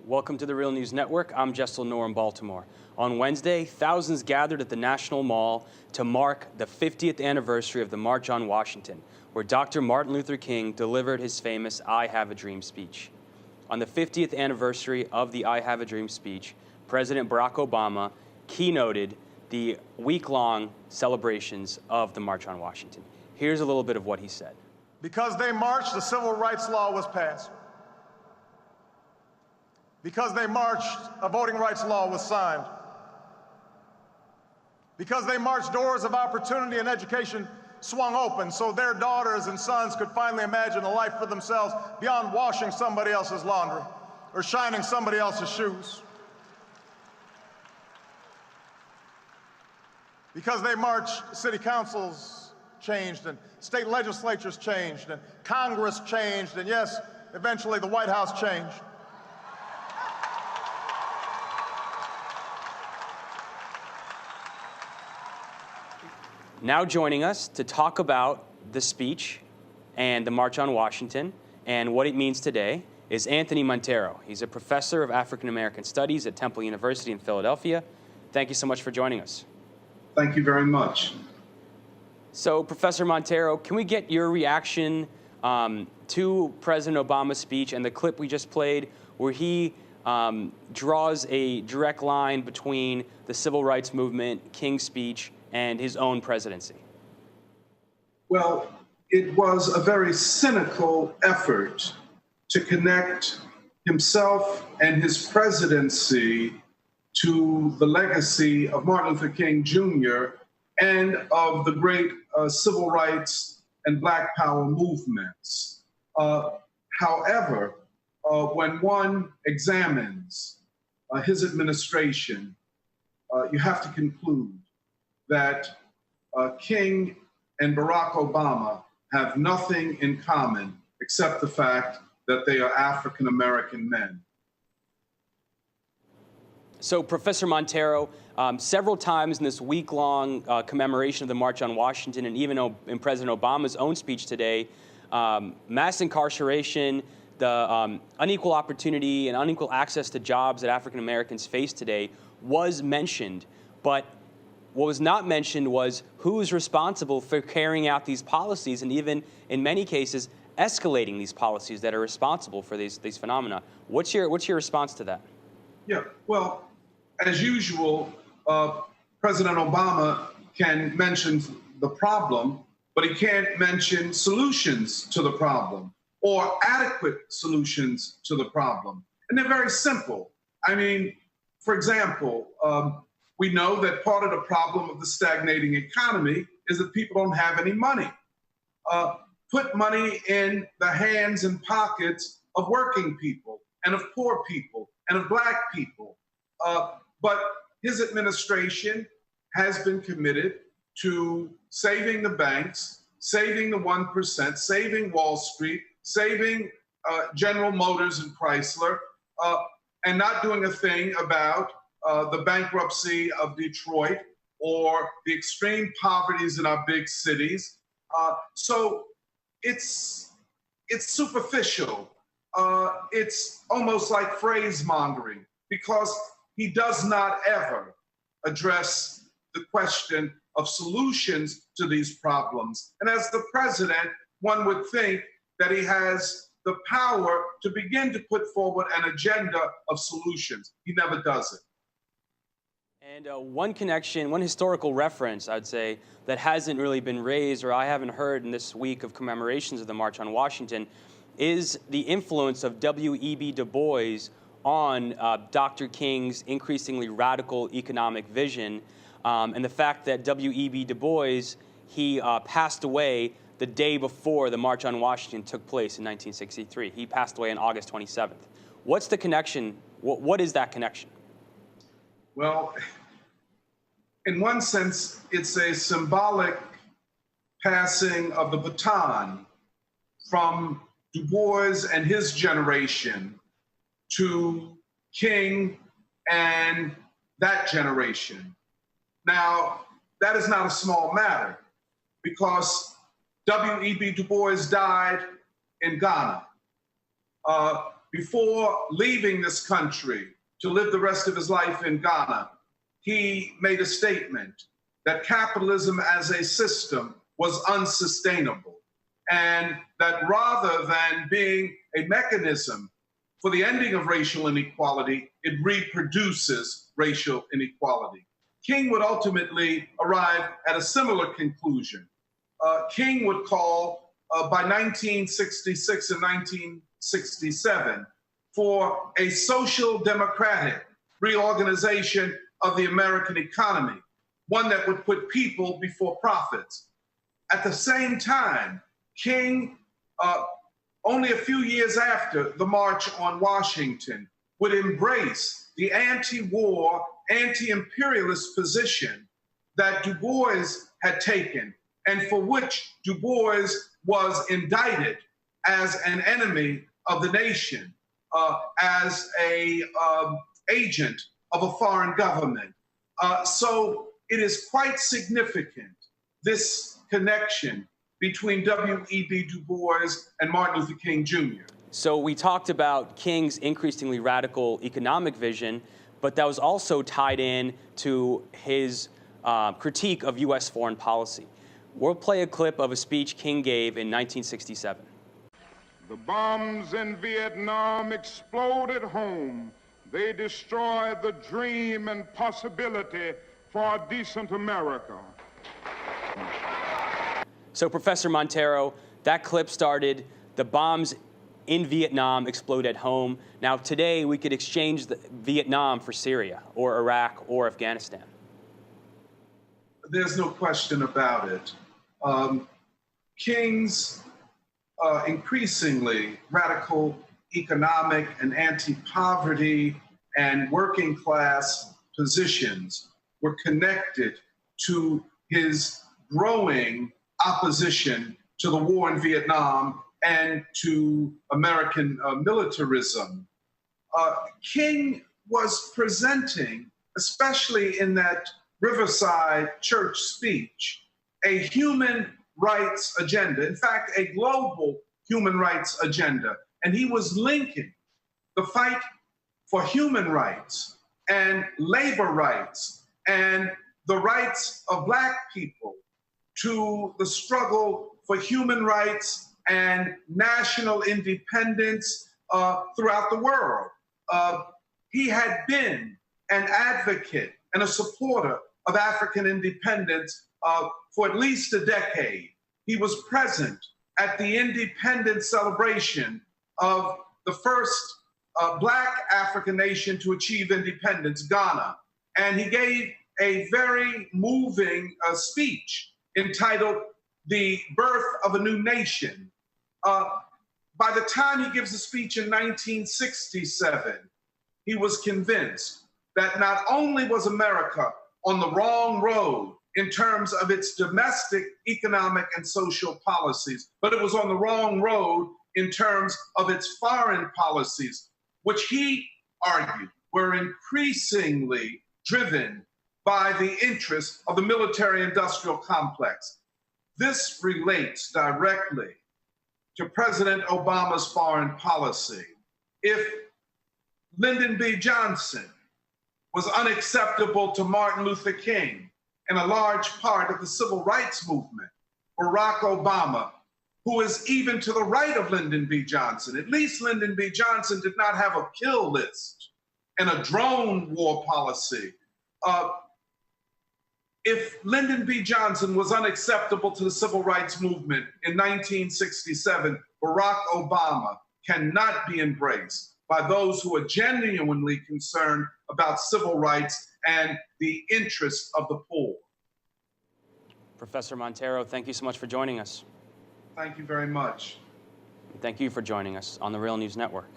Welcome to the Real News Network. I'm Jessel Noor in Baltimore. On Wednesday, thousands gathered at the National Mall to mark the 50th anniversary of the March on Washington, where Dr. Martin Luther King delivered his famous I Have a Dream speech. On the 50th anniversary of the I Have a Dream speech, President Barack Obama keynoted the week-long celebrations of the March on Washington. Here's a little bit of what he said. Because they marched, the civil rights law was passed. Because they marched, a voting rights law was signed. Because they marched, doors of opportunity and education swung open so their daughters and sons could finally imagine a life for themselves beyond washing somebody else's laundry or shining somebody else's shoes. Because they marched, city councils changed and state legislatures changed and Congress changed and yes, eventually the White House changed. Now joining us to talk about the speech and the March on Washington and what it means today is Anthony Monteiro. He's a professor of African American Studies at Temple University in Philadelphia. Thank you so much for joining us. Thank you very much. So, Professor Monteiro, can we get your reaction to President Obama's speech and the clip we just played where he draws a direct line between the civil rights movement, King's speech, and his own presidency? Well, it was a very cynical effort to connect himself and his presidency to the legacy of Martin Luther King Jr. and of the great civil rights and Black Power movements. However, when one examines his administration, you have to conclude that King and Barack Obama have nothing in common except the fact that they are African American men. So, Professor Monteiro, several times in this week-long commemoration of the March on Washington, and even in President Obama's own speech today, mass incarceration, the unequal opportunity and unequal access to jobs that African Americans face today was mentioned. But what was not mentioned was who is responsible for carrying out these policies and even, in many cases, escalating these policies that are responsible for these phenomena. What's your response to that? Yeah, well, as usual, President Obama can mention the problem, but he can't mention solutions to the problem or adequate solutions to the problem. And they're very simple. I mean, for example, we know that part of the problem of the stagnating economy is that people don't have any money. Put money in the hands and pockets of working people and of poor people and of Black people. But his administration has been committed to saving the banks, saving the 1%, saving Wall Street, saving General Motors and Chrysler, and not doing a thing about the bankruptcy of Detroit or the extreme poverties in our big cities. So it's superficial. It's almost like phrase mongering because he does not ever address the question of solutions to these problems. And as the president, one would think that he has the power to begin to put forward an agenda of solutions. He never does it. And one connection, one historical reference, I'd say, that hasn't really been raised or I haven't heard in this week of commemorations of the March on Washington is the influence of W.E.B. Du Bois on Dr. King's increasingly radical economic vision and the fact that W.E.B. Du Bois, he passed away the day before the March on Washington took place in 1963. He passed away on August 27th. What's the connection? What is that connection? Well, in one sense, it's a symbolic passing of the baton from Du Bois and his generation to King and that generation. Now, that is not a small matter because W.E.B. Du Bois died in Ghana. before leaving this country to live the rest of his life in Ghana, he made a statement that capitalism as a system was unsustainable, and that rather than being a mechanism for the ending of racial inequality, it reproduces racial inequality. King would ultimately arrive at a similar conclusion. King would call, by 1966 and 1967, for a social democratic reorganization of the American economy, one that would put people before profits. At the same time, King, only a few years after the March on Washington, would embrace the anti-war, anti-imperialist position that Du Bois had taken, and for which Du Bois was indicted as an enemy of the nation, as an agent of a foreign government. So it is quite significant, this connection between W.E.B. Du Bois and Martin Luther King Jr. So we talked about King's increasingly radical economic vision, but that was also tied in to his critique of U.S. foreign policy. We'll play a clip of a speech King gave in 1967. The bombs in Vietnam exploded home. They destroyed the dream and possibility for a decent America. So, Professor Monteiro, that clip started, the bombs in Vietnam explode at home. Now, today, we could exchange Vietnam for Syria or Iraq or Afghanistan. There's no question about it. King's increasingly radical economic and anti-poverty and working class positions were connected to his growing opposition to the war in Vietnam and to American militarism. King was presenting, especially in that Riverside Church speech, a human rights agenda, in fact, a global human rights agenda. And he was linking the fight for human rights and labor rights and the rights of Black people to the struggle for human rights and national independence throughout the world. He had been an advocate and a supporter of African independence for at least a decade. He was present at the independence celebration of the first Black African nation to achieve independence, Ghana. And he gave a very moving speech entitled The Birth of a New Nation. By the time he gives the speech in 1967, he was convinced that not only was America on the wrong road in terms of its domestic, economic, and social policies, but it was on the wrong road in terms of its foreign policies, which he argued were increasingly driven by the interests of the military-industrial complex. This relates directly to President Obama's foreign policy. If Lyndon B. Johnson was unacceptable to Martin Luther King and a large part of the civil rights movement, Barack Obama, who is even to the right of Lyndon B. Johnson, at least Lyndon B. Johnson did not have a kill list and a drone war policy. If Lyndon B. Johnson was unacceptable to the civil rights movement in 1967, Barack Obama cannot be embraced by those who are genuinely concerned about civil rights and the interests of the poor. Professor Monteiro, thank you so much for joining us. Thank you very much. Thank you for joining us on the Real News Network.